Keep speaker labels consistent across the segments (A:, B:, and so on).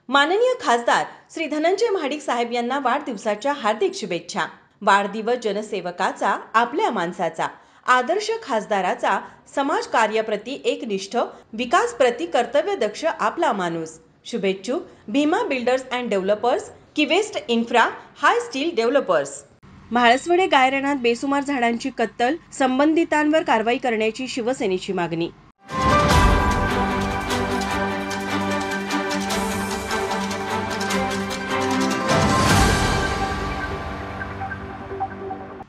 A: माननीय खासदार श्री धनंजय महाडिक साहेब यांना वाढदिवसाच्या हार्दिक शुभेच्छा। वाढदिवस जनसेवकाचा, आपल्या माणसाचा, आदर्श खासदाराचा, समाज कार्याप्रती एकनिष्ठ, विकास प्रति कर्तव्यदक्ष आपला माणूस। शुभेच्छुक भीमा बिल्डर्स अँड डेव्हलपर्स, किवेस्ट infra, high steel developers. Mhalaswade गायरानात बेसुमार झाडांची कत्तल, संबंधितांवर कारवाई करण्याची शिवसेनेची मागणी।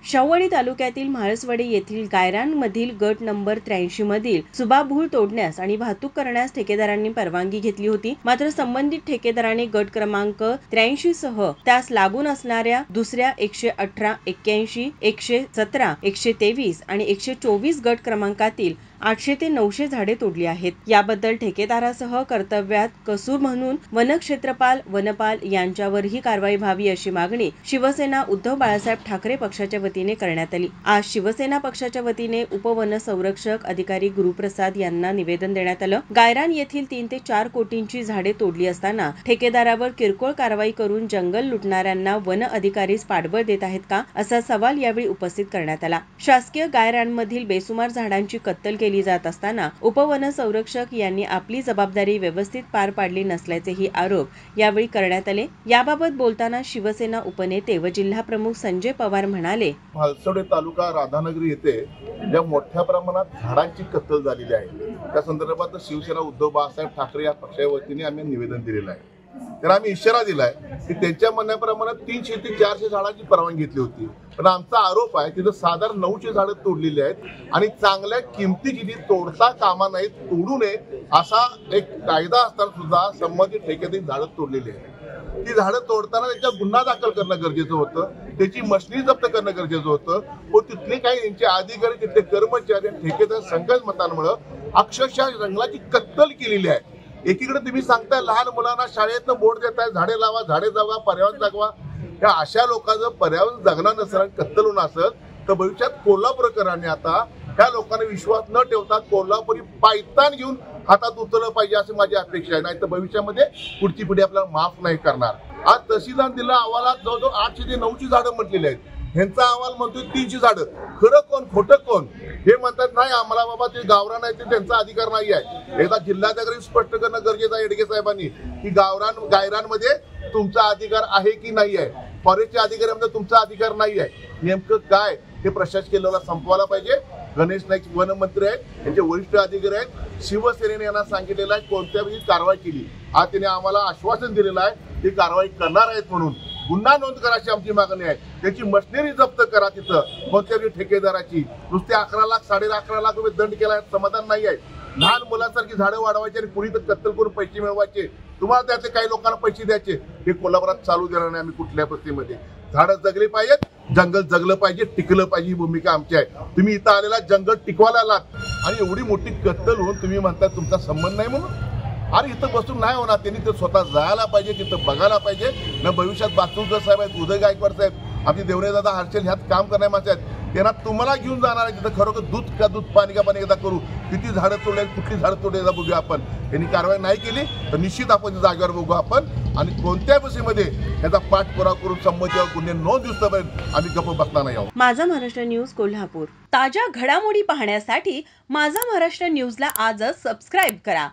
A: शाहूवाडी तालुक्यातील म्हाळसवडे येथील गायरानमधील गट नंबर 83 मधील सुबाबूळ तोडण्यास आणि वाहतूक करण्यास ठेकेदारांनी परवानगी घेतली होती। मात्र संबंधित ठेकेदाराने गट क्रमांक 83 सह त्यास लागून असणाऱ्या दुसऱ्या 118, 81, 117, 123 आणि 124 गट क्रमांकातील 800 ते 900 झाडे तोडली आहेत। याबद्दल ठेकेदारासह कर्तव्यात कसूर म्हणून वनक्षेत्रपाल, वनपाल यांच्यावरही कारवाई व्हावी अशी मागणी शिवसेना उद्धव बाळासाहेब ठाकरे पक्षाच्या वतीने करण्यात आली। आज शिवसेना पक्षाच्या वतीने उपवनसंरक्षक अधिकारी गुरुप्रसाद यांना निवेदन देण्यात आलं। गायरान येथील 3 ते 4 कोटींची झाडे तोडली असताना ठेकेदारावर किरकोळ कारवाई करून जंगल लुटणाऱ्यांना वन अधिकारीच पाठबळ देत आहेत का, असा सवाल यावेळी उपस्थित करण्यात आला। शासकीय गायरानमधील बेसुमार झाडांची कत्तल केली जात असताना उपवनसंरक्षक यांनी आपली जबाबदारी व्यवस्थित पार पाडली नसल्याचेही आरोप यावेळी करण्यात आले। याबाबत बोलताना शिवसेना उपनेते व जिल्हा प्रमुख संजय पवार म्हणाले,
B: म्हाळसवडे तालुका राधानगरी येथे ज्या मोठ्या प्रमाणात झाडांची कत्तल झालेली आहे त्या संदर्भात शिवसेना उद्धव बाळासाहेब ठाकरे या पक्षाच्या वतीने आम्ही निवेदन दिलेलं आहे। तर आम्ही इशारा दिलाय की त्यांच्या म्हणण्याप्रमाणे 300 ते 400 झाडांची परवानगी घेतली होती, पण आमचा आरोप आहे तिथं साधारण 900 झाडं तोडलेली आहेत आणि चांगल्या किमतीची तोडता कामा नाहीत, तोडू नये असा एक कायदा असताना सुद्धा संबंधित ठेकेदारी झाडं तोडलेली आहेत। ती झाडं तोडताना त्याच्यावर गुन्हा दाखल करणं गरजेचं होतं, त्याची मशिनरी जप्त करणं गरजेचं होतं। व तिथले काही त्यांचे अधिकारी, तिथले कर्मचारी, ठेकेदार संघटनांमुळे अक्षरशः जंगलाची कत्तल केलेली आहे। एकीकडे तुम्ही सांगताय लहान मुलांना शाळेतनं बोर्ड देताय, झाडे लावा, झाडे जगवा, पर्यावरण जगवा। या अशा लोकांचं पर्यावरण जगणार नसेल, कत्तल होऊन असेल तर भविष्यात कोल्हापूरकरांनी आता त्या लोकांना विश्वास न ठेवता कोल्हापुरी पायतान घेऊन हातात उचललं पाहिजे अशी माझी अपेक्षा आहे। नाही तर भविष्यामध्ये पुढची पिढी आपल्याला माफ नाही करणार। आज तहसीलदार दिला अहवालात जवळजवळ 800 ते 900 झाडं म्हटलेली आहेत, ह्यांचा अहवाल म्हणतोय 300 झाडं। खरं कोण खोटं कोण? हे म्हणतात नाही आम्हाला बाबा ते गावरान आहे ते त्यांचा अधिकार नाही आहे। एकदा जिल्हाधिकारी स्पष्ट करणं गरजेचं आहे येडगे साहेबांनी की गायरानमध्ये तुमचा अधिकार आहे की नाही आहे, फॉरेस्टच्या अधिकाऱ्यांमध्ये तुमचा अधिकार नाही आहे। नेमकं काय हे प्रशासकीय लेवलला संपवायला पाहिजे। गणेश नाईक वनमंत्री आहेत, त्यांचे वरिष्ठ अधिकारी आहेत, शिवसेनेने यांना सांगितलेलं आहे कोणत्याही कारवाई केली आज त्यांनी आम्हाला आश्वासन दिलेलं आहे ती कारवाई करणार आहेत म्हणून। गुन्हा नोंद करायची आमची मागणी आहे, त्याची मशिनरी जप्त करा तिथं कोणत्याही ठेकेदाराची। नुसते 11 लाख 11.5 लाख रुपये दंड केला समाधान नाही आहे। लहान मुलांसारखी झाडं वाढवायची आणि पुढे तर कत्तल करून पैसे मिळवायचे, तुम्हाला त्यातले काही लोकांना पैसे द्यायचे, हे कोल्हापुरात चालू देणार नाही आम्ही कुठल्या परिस्थितीमध्ये। झाडं जगली पाहिजेत, जंगल जगलं पाहिजे, टिकलं पाहिजे, ही भूमिका आमची आहे। तुम्ही इथं आलेला जंगल टिकवायला आलात आणि एवढी मोठी कत्तल होऊन तुम्ही म्हणता तुमचा संबंध नाही म्हणून। अरे इथं बसून नाही होणार, त्यांनी तर स्वतः जायला पाहिजे, तिथं बघायला पाहिजे ना। भविष्यात बासुळकर साहेब आहेत, उदय गायकवाड साहेब, आमचे देवरेदादा हर्षल ह्यात काम करणारे माणसं आहेत, त्यांना तुम्हाला घेऊन जाणार आहे तिथं खरोखर दूध का दूध पाणी का पाणी एकदा करू, किती झाडं तोडले, कुठली झाडं तोडले बघूया आपण। यांनी कारवाई नाही केली तर निश्चित आपण जागेवर बघू आपण आणि कोणत्या बसेमध्ये याचा पाठपुरावा करून संबंधित गुन्हे नोंद दिवसापर्यंत आम्ही गप्प बसणार नाही आहोत।
A: माझा महाराष्ट्र न्यूज कोल्हापूर ताज्या घडामोडी पाहण्यासाठी माझा महाराष्ट्र न्यूजला आजच सबस्क्राईब करा।